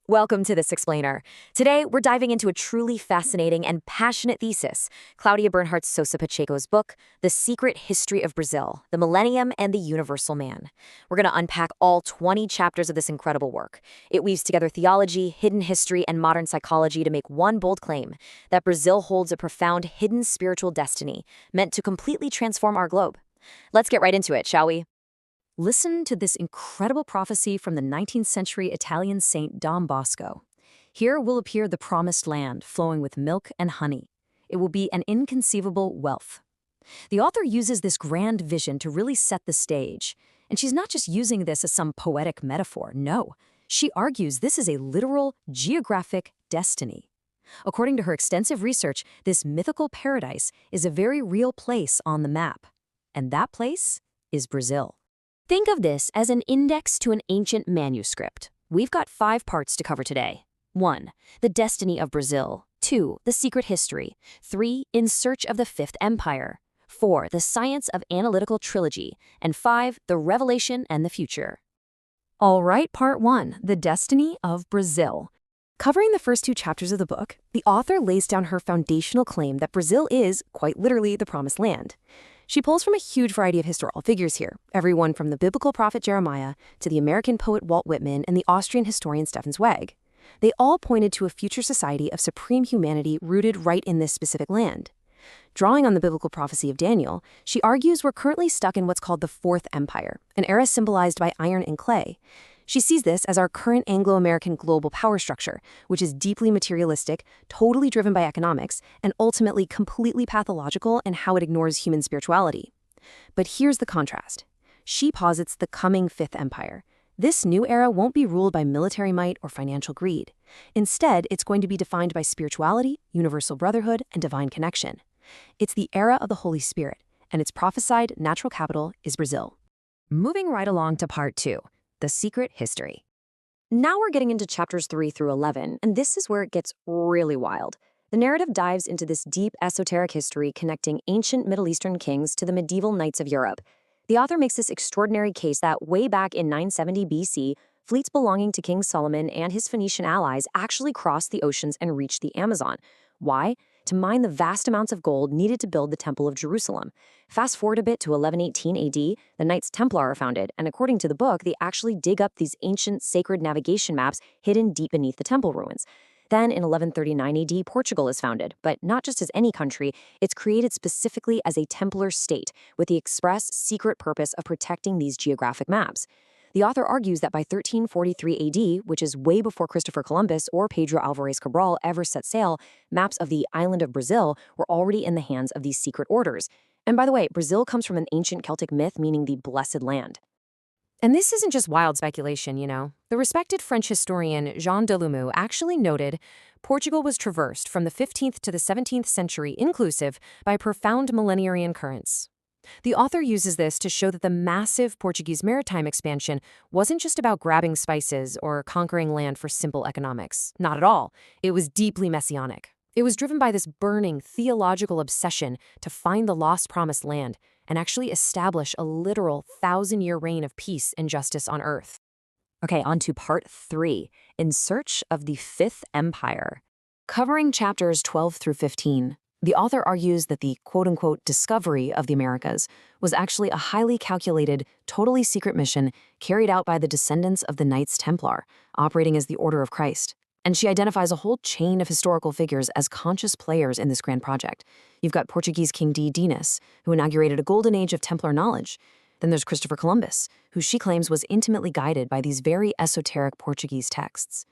Welcome to This Explainer. Today, we're diving into a truly fascinating and passionate thesis, Claudia Bernhardt Sosa Pacheco's book, The Secret History of Brazil, the Millennium and the Universal Man. We're going to unpack all 20 chapters of this incredible work. It weaves together theology, hidden history, and modern psychology to make one bold claim, that Brazil holds a profound hidden spiritual destiny, meant to completely transform our globe. Let's get right into it, shall we? Listen to this incredible prophecy from the 19th century Italian saint Dom Bosco. Here will appear the promised land flowing with milk and honey. It will be an inconceivable wealth. The author uses this grand vision to really set the stage. And she's not just using this as some poetic metaphor, no. She argues this is a literal geographic destiny. According to her extensive research, this mythical paradise is a very real place on the map. And that place is Brazil. Think of this as an index to an ancient manuscript. We've got 5 parts to cover today. 1. The destiny of Brazil. 2. The secret history. 3. In search of the Fifth Empire. 4. The science of analytical trilogy. And 5. The revelation and the future. All right, part 1. The destiny of Brazil. Covering the first 2 chapters of the book, the author lays down her foundational claim that Brazil is, quite literally, the promised land. She pulls from a huge variety of historical figures here, everyone from the biblical prophet Jeremiah to the American poet Walt Whitman and the Austrian historian Stefan Zweig. They all pointed to a future society of supreme humanity rooted right in this specific land. Drawing on the biblical prophecy of Daniel, she argues we're currently stuck in what's called the Fourth Empire, an era symbolized by iron and clay. She sees this as our current Anglo-American global power structure, which is deeply materialistic, totally driven by economics, and ultimately completely pathological in how it ignores human spirituality. But here's the contrast. She posits the coming Fifth Empire. This new era won't be ruled by military might or financial greed. Instead, it's going to be defined by spirituality, universal brotherhood, and divine connection. It's the era of the Holy Spirit, and its prophesied natural capital is Brazil. Moving right along to part 2. The secret history. Now we're getting into chapters 3 through 11, and this is where it gets really wild. The narrative dives into this deep esoteric history connecting ancient Middle Eastern kings to the medieval knights of Europe. The author makes this extraordinary case that way back in 970 BC, fleets belonging to King Solomon and his Phoenician allies actually crossed the oceans and reached the Amazon. Why? To mine the vast amounts of gold needed to build the Temple of Jerusalem. Fast forward a bit to 1118 AD, the Knights Templar are founded, and according to the book, they actually dig up these ancient sacred navigation maps hidden deep beneath the temple ruins. Then in 1139 AD, Portugal is founded, but not just as any country, it's created specifically as a Templar state with the express secret purpose of protecting these geographic maps. The author argues that by 1343 AD, which is way before Christopher Columbus or Pedro Alvarez Cabral ever set sail, maps of the island of Brazil were already in the hands of these secret orders. And by the way, Brazil comes from an ancient Celtic myth meaning the blessed land. And this isn't just wild speculation, you know. The respected French historian Jean Delumeau actually noted Portugal was traversed from the 15th to the 17th century inclusive by profound millenarian currents. The author uses this to show that the massive Portuguese maritime expansion wasn't just about grabbing spices or conquering land for simple economics. Not at all. It was deeply messianic. It was driven by this burning theological obsession to find the lost promised land and actually establish a literal 1,000-year reign of peace and justice on earth. Okay, on to part 3, In Search of the Fifth Empire. Covering chapters 12 through 15. The author argues that the quote-unquote discovery of the Americas was actually a highly calculated, totally secret mission carried out by the descendants of the Knights Templar, operating as the Order of Christ. And she identifies a whole chain of historical figures as conscious players in this grand project. You've got Portuguese King D. Dinis, who inaugurated a golden age of Templar knowledge. Then there's Christopher Columbus, who she claims was intimately guided by these very esoteric Portuguese texts.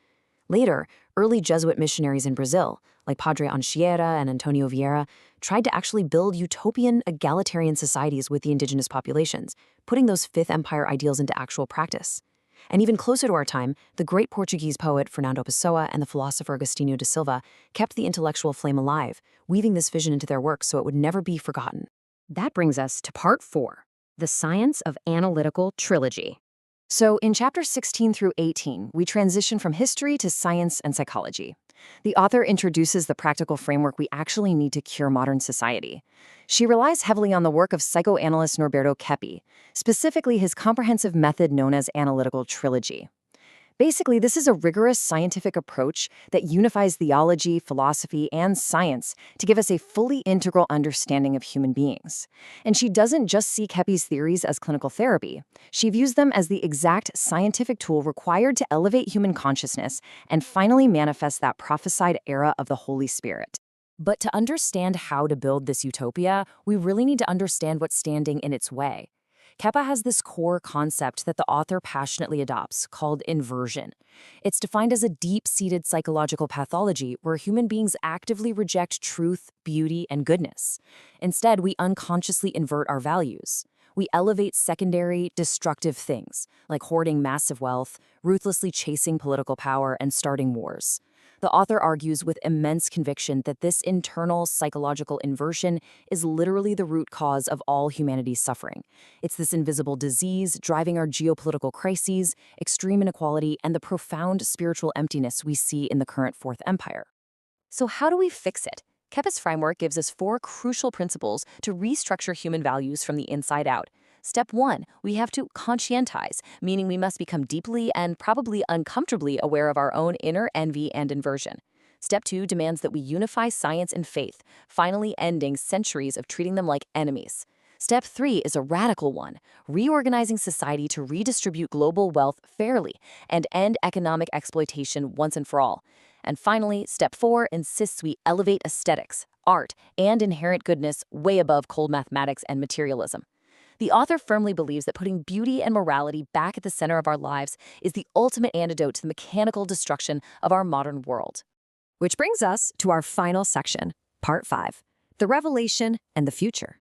Later, early Jesuit missionaries in Brazil, like Padre Anchieta and Antonio Vieira, tried to actually build utopian, egalitarian societies with the indigenous populations, putting those Fifth Empire ideals into actual practice. And even closer to our time, the great Portuguese poet Fernando Pessoa and the philosopher Agostinho de Silva kept the intellectual flame alive, weaving this vision into their work so it would never be forgotten. That brings us to part 4, The Science of Analytical Trilogy. So in chapters 16 through 18, we transition from history to science and psychology. The author introduces the practical framework we actually need to cure modern society. She relies heavily on the work of psychoanalyst Norberto Keppe, specifically his comprehensive method known as analytical trilogy. Basically, this is a rigorous scientific approach that unifies theology, philosophy, and science to give us a fully integral understanding of human beings. And she doesn't just see Keppe's theories as clinical therapy. She views them as the exact scientific tool required to elevate human consciousness and finally manifest that prophesied era of the Holy Spirit. But to understand how to build this utopia, we really need to understand what's standing in its way. Kepa has this core concept that the author passionately adopts called inversion. It's defined as a deep-seated psychological pathology where human beings actively reject truth, beauty, and goodness. Instead, we unconsciously invert our values. We elevate secondary, destructive things, like hoarding massive wealth, ruthlessly chasing political power, and starting wars. The author argues with immense conviction that this internal psychological inversion is literally the root cause of all humanity's suffering. It's this invisible disease driving our geopolitical crises, extreme inequality, and the profound spiritual emptiness we see in the current Fourth Empire. So how do we fix it? Keppe's framework gives us 4 crucial principles to restructure human values from the inside out. Step 1, we have to conscientize, meaning we must become deeply and probably uncomfortably aware of our own inner envy and inversion. Step 2 demands that we unify science and faith, finally ending centuries of treating them like enemies. Step 3 is a radical one, reorganizing society to redistribute global wealth fairly and end economic exploitation once and for all. And finally, Step 4 insists we elevate aesthetics, art, and inherent goodness way above cold mathematics and materialism. The author firmly believes that putting beauty and morality back at the center of our lives is the ultimate antidote to the mechanical destruction of our modern world. Which brings us to our final section, Part 5, the Revelation and the Future.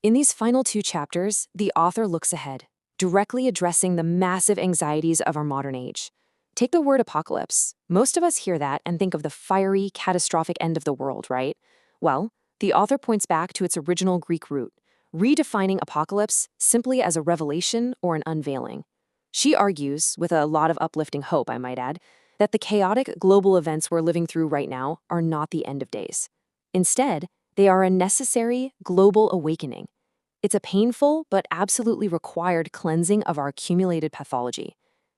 In these final 2 chapters, the author looks ahead, directly addressing the massive anxieties of our modern age. Take the word apocalypse. Most of us hear that and think of the fiery, catastrophic end of the world, right? Well, the author points back to its original Greek root, redefining apocalypse simply as a revelation or an unveiling. She argues, with a lot of uplifting hope, I might add, that the chaotic global events we're living through right now are not the end of days. Instead, they are a necessary global awakening. It's a painful but absolutely required cleansing of our accumulated pathology.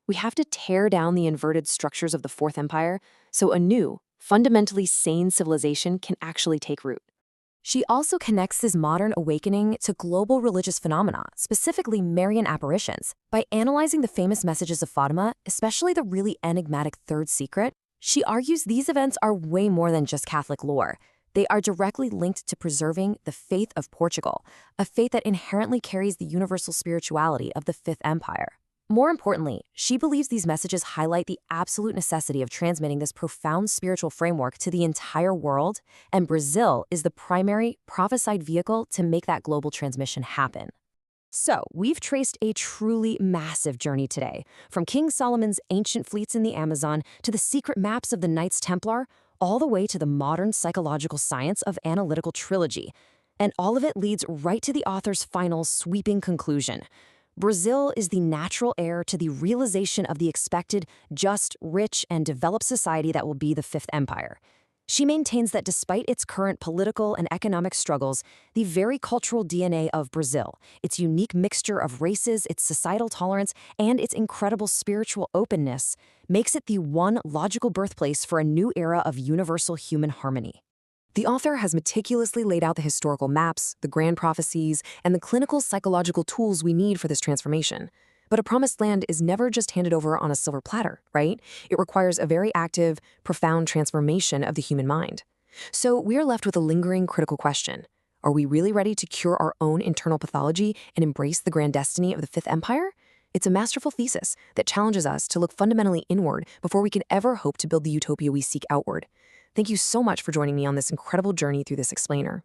We have to tear down the inverted structures of the Fourth Empire so a new, fundamentally sane civilization can actually take root. She also connects this modern awakening to global religious phenomena, specifically Marian apparitions. By analyzing the famous messages of Fatima, especially the really enigmatic Third Secret, she argues these events are way more than just Catholic lore. They are directly linked to preserving the faith of Portugal, a faith that inherently carries the universal spirituality of the Fifth Empire. More importantly, she believes these messages highlight the absolute necessity of transmitting this profound spiritual framework to the entire world, and Brazil is the primary prophesied vehicle to make that global transmission happen. So, we've traced a truly massive journey today, from King Solomon's ancient fleets in the Amazon to the secret maps of the Knights Templar, all the way to the modern psychological science of analytical trilogy. And all of it leads right to the author's final sweeping conclusion. Brazil is the natural heir to the realization of the expected, just, rich, and developed society that will be the Fifth Empire. She maintains that despite its current political and economic struggles, the very cultural DNA of Brazil, its unique mixture of races, its societal tolerance, and its incredible spiritual openness, makes it the one logical birthplace for a new era of universal human harmony. The author has meticulously laid out the historical maps, the grand prophecies, and the clinical psychological tools we need for this transformation. But a promised land is never just handed over on a silver platter, right? It requires a very active, profound transformation of the human mind. So we're left with a lingering critical question. Are we really ready to cure our own internal pathology and embrace the grand destiny of the Fifth Empire? It's a masterful thesis that challenges us to look fundamentally inward before we can ever hope to build the utopia we seek outward. Thank you so much for joining me on this incredible journey through this explainer.